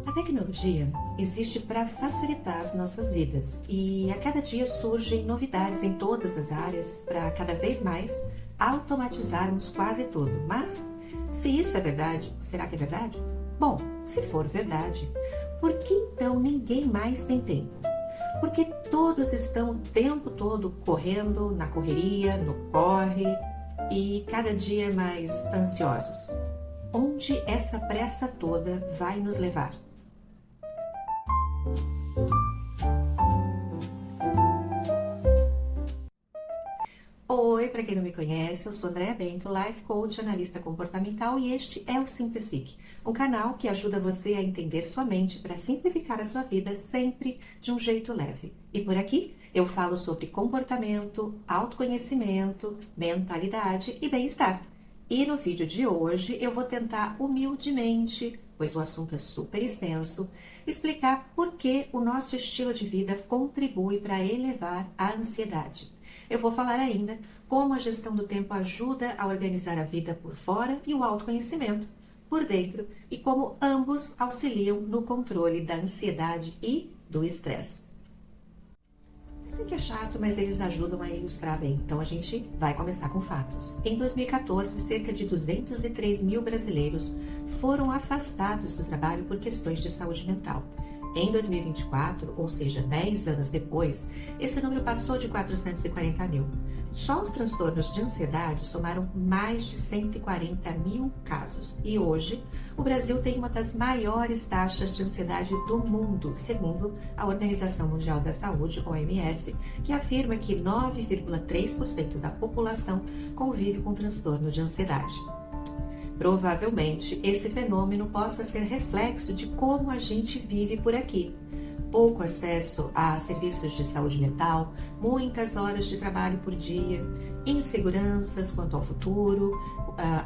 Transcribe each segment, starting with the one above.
A tecnologia existe para facilitar as nossas vidas e a cada dia surgem novidades em todas as áreas para cada vez mais automatizarmos quase tudo. Mas, se isso é verdade, será que é verdade? Bom, se for verdade, por que então ninguém mais tem tempo? Porque todos estão o tempo todo correndo, na correria, no corre e cada dia mais ansiosos. Onde essa pressa toda vai nos levar? Oi, para quem não me conhece, eu sou Andréa Bento, Life Coach, analista comportamental e este é o Simplifique, um canal que ajuda você a entender sua mente para simplificar a sua vida sempre de um jeito leve. E por aqui eu falo sobre comportamento, autoconhecimento, mentalidade e bem-estar. E no vídeo de hoje eu vou tentar humildemente, pois o assunto é super extenso, explicar por que o nosso estilo de vida contribui para elevar a ansiedade. Eu vou falar ainda como a gestão do tempo ajuda a organizar a vida por fora e o autoconhecimento por dentro e como ambos auxiliam no controle da ansiedade e do estresse. Eu sei que é chato, mas eles ajudam a ilustrar bem. Então a gente vai começar com fatos. Em 2014, cerca de 203 mil brasileiros foram afastados do trabalho por questões de saúde mental. Em 2024, ou seja, 10 anos depois, esse número passou de 440 mil. Só os transtornos de ansiedade somaram mais de 140 mil casos. E hoje, o Brasil tem uma das maiores taxas de ansiedade do mundo, segundo a Organização Mundial da Saúde, OMS, que afirma que 9,3% da população convive com transtorno de ansiedade. Provavelmente, esse fenômeno possa ser reflexo de como a gente vive por aqui. Pouco acesso a serviços de saúde mental, muitas horas de trabalho por dia, inseguranças quanto ao futuro,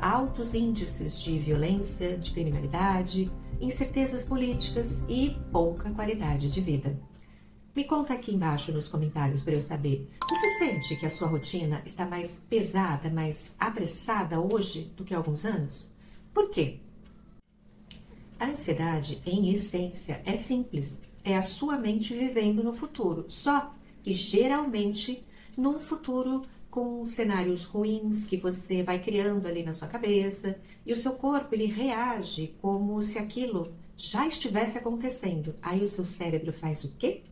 altos índices de violência, de criminalidade, incertezas políticas e pouca qualidade de vida. Me conta aqui embaixo nos comentários para eu saber. Você sente que a sua rotina está mais pesada, mais apressada hoje do que há alguns anos? Por quê? A ansiedade, em essência, é simples. É a sua mente vivendo no futuro. Só que geralmente num futuro com cenários ruins que você vai criando ali na sua cabeça e o seu corpo ele reage como se aquilo já estivesse acontecendo. Aí o seu cérebro faz o quê?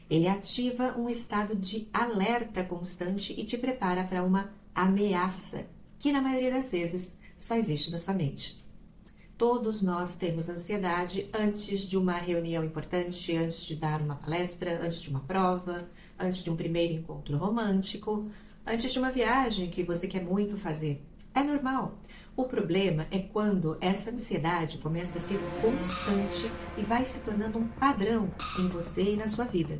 Ele ativa um estado de alerta constante e te prepara para uma ameaça, que na maioria das vezes só existe na sua mente. Todos nós temos ansiedade antes de uma reunião importante, antes de dar uma palestra, antes de uma prova, antes de um primeiro encontro romântico, antes de uma viagem que você quer muito fazer. É normal. O problema é quando essa ansiedade começa a ser constante e vai se tornando um padrão em você e na sua vida.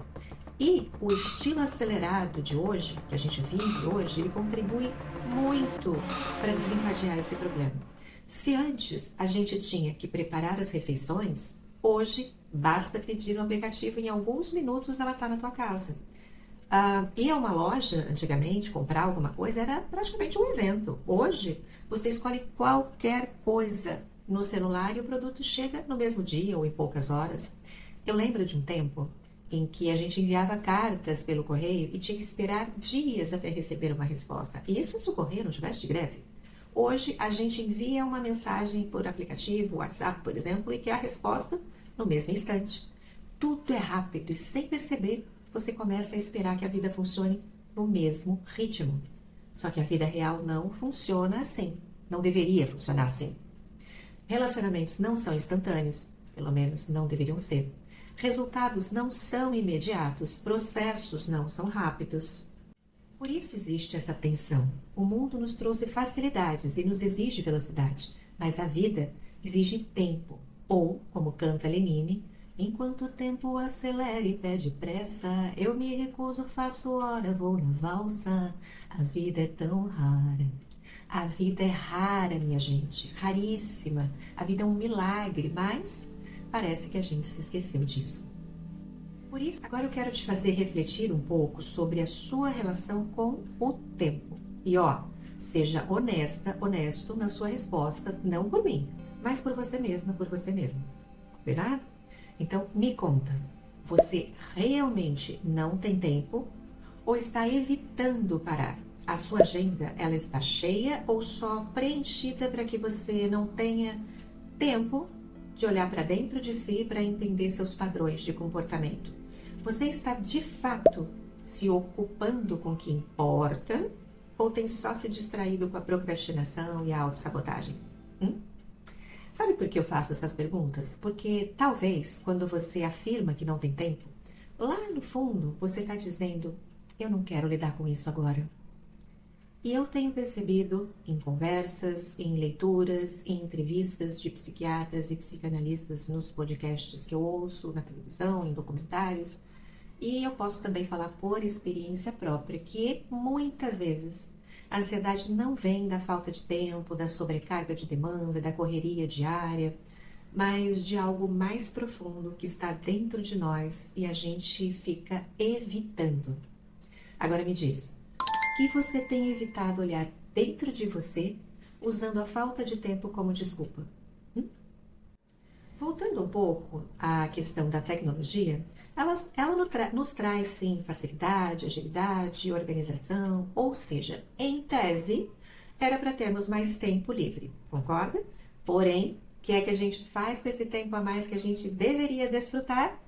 E o estilo acelerado de hoje, que a gente vive hoje, ele contribui muito para desencadear esse problema. Se antes a gente tinha que preparar as refeições, hoje basta pedir um aplicativo e em alguns minutos ela está na tua casa. Ir a uma loja, antigamente, comprar alguma coisa era praticamente um evento. Hoje, você escolhe qualquer coisa no celular e o produto chega no mesmo dia ou em poucas horas. Eu lembro de um tempo em que a gente enviava cartas pelo correio e tinha que esperar dias até receber uma resposta. E isso se o correio não tivesse de greve. Hoje, a gente envia uma mensagem por aplicativo, WhatsApp, por exemplo, e quer a resposta no mesmo instante. Tudo é rápido e, sem perceber, você começa a esperar que a vida funcione no mesmo ritmo. Só que a vida real não funciona assim. Não deveria funcionar assim. Relacionamentos não são instantâneos, pelo menos não deveriam ser. Resultados não são imediatos, processos não são rápidos. Por isso existe essa tensão. O mundo nos trouxe facilidades e nos exige velocidade, mas a vida exige tempo. Ou, como canta Lenine, enquanto o tempo acelera e pede pressa, eu me recuso, faço hora, vou na valsa. A vida é tão rara. A vida é rara, minha gente, raríssima. A vida é um milagre, mas parece que a gente se esqueceu disso. Por isso, agora eu quero te fazer refletir um pouco sobre a sua relação com o tempo. E seja honesta, honesto na sua resposta, não por mim, mas por você mesma, por você mesmo. Combinado? Então, me conta, você realmente não tem tempo ou está evitando parar? A sua agenda, ela está cheia ou só preenchida para que você não tenha tempo de olhar para dentro de si para entender seus padrões de comportamento? Você está de fato se ocupando com o que importa ou tem só se distraído com a procrastinação e a autossabotagem? Hum? Sabe por que eu faço essas perguntas? Porque talvez quando você afirma que não tem tempo, lá no fundo você está dizendo: eu não quero lidar com isso agora. E eu tenho percebido em conversas, em leituras, em entrevistas de psiquiatras e psicanalistas nos podcasts que eu ouço, na televisão, em documentários, e eu posso também falar por experiência própria que muitas vezes a ansiedade não vem da falta de tempo, da sobrecarga de demanda, da correria diária, mas de algo mais profundo que está dentro de nós e a gente fica evitando. Agora me diz, que você tem evitado olhar dentro de você usando a falta de tempo como desculpa? Hum? Voltando um pouco à questão da tecnologia, ela nos traz sim facilidade, agilidade, organização, ou seja, em tese, era para termos mais tempo livre, concorda? Porém, o que é que a gente faz com esse tempo a mais que a gente deveria desfrutar?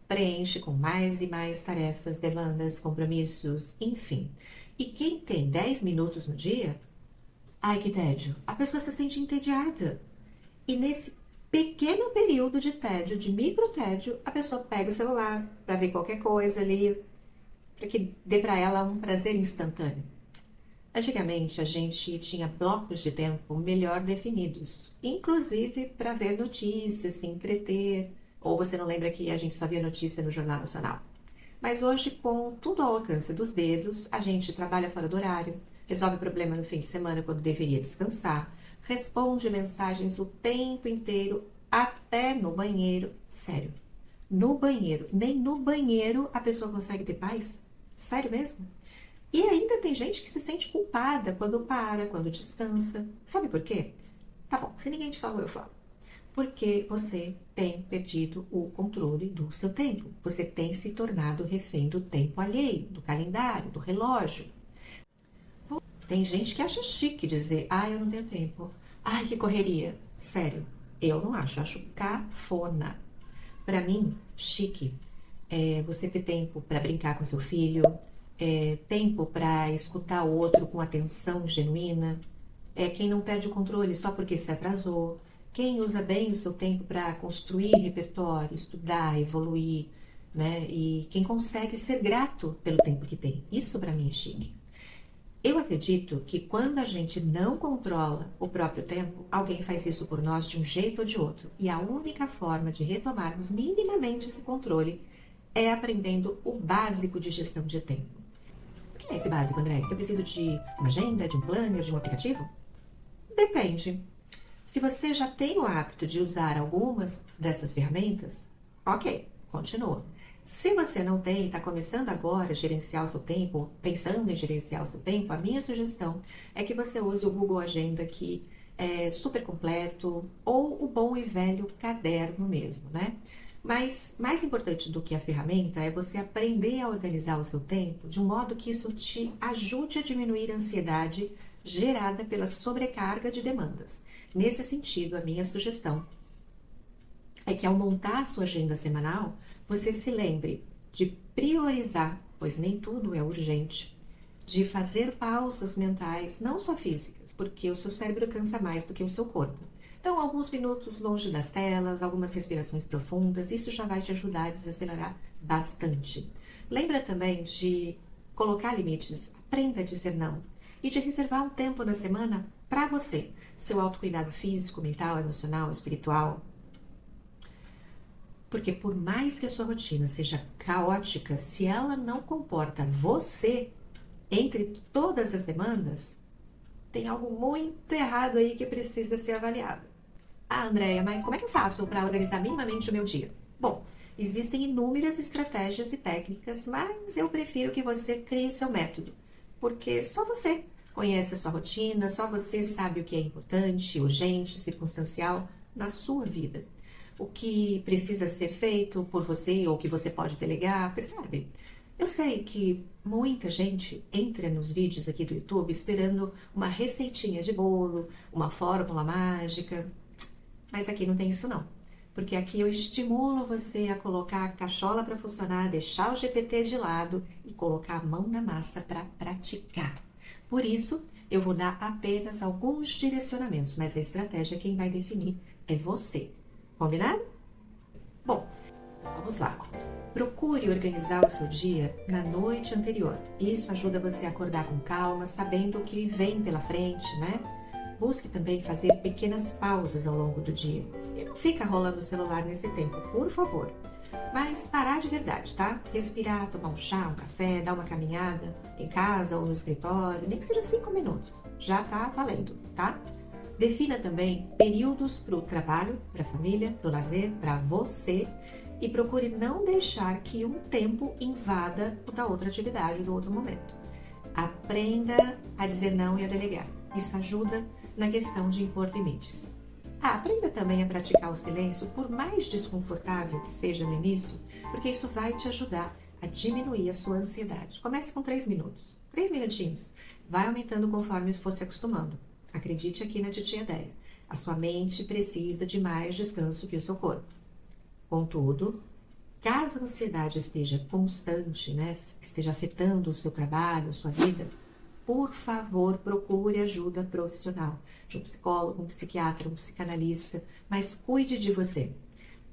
Preenche com mais e mais tarefas, demandas, compromissos, enfim. E quem tem 10 minutos no dia, ai que tédio, a pessoa se sente entediada. E nesse pequeno período de tédio, de micro tédio, a pessoa pega o celular para ver qualquer coisa ali, para que dê para ela um prazer instantâneo. Antigamente a gente tinha blocos de tempo melhor definidos, inclusive para ver notícias, se entreter, ou você não lembra que a gente só via notícia no Jornal Nacional. Mas hoje, com tudo ao alcance dos dedos, a gente trabalha fora do horário, resolve problema no fim de semana quando deveria descansar, responde mensagens o tempo inteiro, até no banheiro. Sério, no banheiro, nem no banheiro a pessoa consegue ter paz? Sério mesmo? E ainda tem gente que se sente culpada quando para, quando descansa. Sabe por quê? Tá bom, se ninguém te falou, eu falo. Porque você tem perdido o controle do seu tempo. Você tem se tornado refém do tempo alheio, do calendário, do relógio. Tem gente que acha chique dizer, eu não tenho tempo. Ai, que correria. Sério, eu não acho, eu acho cafona. Para mim, chique é você ter tempo para brincar com seu filho, tempo para escutar o outro com atenção genuína, quem não perde o controle só porque se atrasou, quem usa bem o seu tempo para construir repertório, estudar, evoluir, né? E quem consegue ser grato pelo tempo que tem. Isso para mim é chique. Eu acredito que quando a gente não controla o próprio tempo, alguém faz isso por nós de um jeito ou de outro. E a única forma de retomarmos minimamente esse controle é aprendendo o básico de gestão de tempo. O que é esse básico, André? Eu preciso de uma agenda, de um planner, de um aplicativo? Depende. Se você já tem o hábito de usar algumas dessas ferramentas, ok, continua. Se você não tem e está começando agora a gerenciar o seu tempo, pensando em gerenciar o seu tempo, a minha sugestão é que você use o Google Agenda, que é super completo, ou o bom e velho caderno mesmo, né? Mas mais importante do que a ferramenta é você aprender a organizar o seu tempo de um modo que isso te ajude a diminuir a ansiedade gerada pela sobrecarga de demandas. Nesse sentido, a minha sugestão é que ao montar a sua agenda semanal, você se lembre de priorizar, pois nem tudo é urgente, de fazer pausas mentais, não só físicas, porque o seu cérebro cansa mais do que o seu corpo. Então, alguns minutos longe das telas, algumas respirações profundas, isso já vai te ajudar a desacelerar bastante. Lembra também de colocar limites, aprenda a dizer não e de reservar um tempo na semana para você, seu autocuidado físico, mental, emocional, espiritual. Porque por mais que a sua rotina seja caótica, se ela não comporta você entre todas as demandas, tem algo muito errado aí que precisa ser avaliado. Andréia, mas como é que eu faço para organizar minimamente o meu dia? Bom, existem inúmeras estratégias e técnicas, mas eu prefiro que você crie o seu método, porque só você conhece a sua rotina, só você sabe o que é importante, urgente, circunstancial na sua vida. o que precisa ser feito por você ou que você pode delegar, percebe? Eu sei que muita gente entra nos vídeos aqui do YouTube esperando uma receitinha de bolo, uma fórmula mágica, mas aqui não tem isso não. Porque aqui eu estimulo você a colocar a cachola para funcionar, deixar o GPT de lado e colocar a mão na massa para praticar. Por isso, eu vou dar apenas alguns direcionamentos, mas a estratégia quem vai definir é você. Combinado? Bom, vamos lá. Procure organizar o seu dia na noite anterior. Isso ajuda você a acordar com calma, sabendo o que vem pela frente, né? Busque também fazer pequenas pausas ao longo do dia. E não fica rolando o celular nesse tempo, por favor. Mas parar de verdade, tá? Respirar, tomar um chá, um café, dar uma caminhada em casa ou no escritório, nem que seja 5 minutos. Já tá valendo, tá? Defina também períodos para o trabalho, para a família, para o lazer, para você e procure não deixar que um tempo invada o da outra atividade, do outro momento. Aprenda a dizer não e a delegar. Isso ajuda na questão de impor limites. Aprenda também a praticar o silêncio, por mais desconfortável que seja no início, porque isso vai te ajudar a diminuir a sua ansiedade. Comece com 3 minutos, 3 minutinhos. Vai aumentando conforme for se acostumando. Acredite aqui na titia Déia. A sua mente precisa de mais descanso que o seu corpo. Contudo, caso a ansiedade esteja constante, né, esteja afetando o seu trabalho, a sua vida, por favor, procure ajuda profissional, de um psicólogo, um psiquiatra, um psicanalista, mas cuide de você,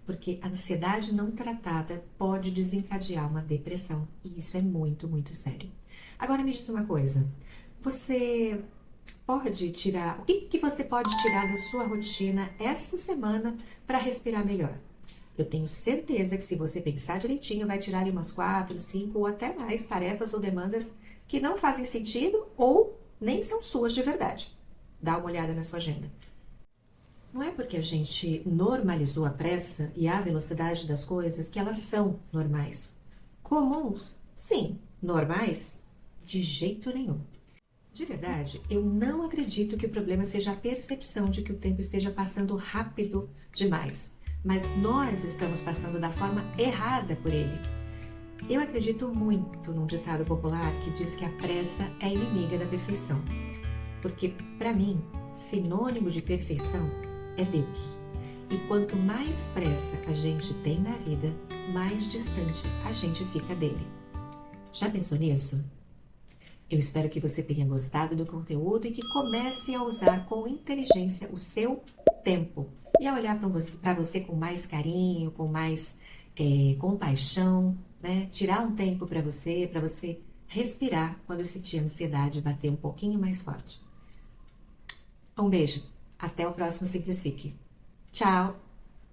porque a ansiedade não tratada pode desencadear uma depressão, e isso é muito, muito sério. Agora me diz uma coisa, você pode tirar, o que você pode tirar da sua rotina essa semana para respirar melhor? Eu tenho certeza que se você pensar direitinho, vai tirar ali umas 4, 5 ou até mais tarefas ou demandas que não fazem sentido ou nem são suas de verdade. Dá uma olhada na sua agenda. Não é porque a gente normalizou a pressa e a velocidade das coisas que elas são normais. Comuns, sim. Normais, de jeito nenhum. De verdade, eu não acredito que o problema seja a percepção de que o tempo esteja passando rápido demais. Mas nós estamos passando da forma errada por ele. Eu acredito muito num ditado popular que diz que a pressa é inimiga da perfeição. Porque, para mim, sinônimo de perfeição é Deus. E quanto mais pressa a gente tem na vida, mais distante a gente fica dele. Já pensou nisso? Eu espero que você tenha gostado do conteúdo e que comece a usar com inteligência o seu tempo. E a olhar para você com mais carinho, com mais compaixão, né? Tirar um tempo para você respirar quando sentir a ansiedade bater um pouquinho mais forte. Um beijo. Até o próximo Simplifique. Tchau!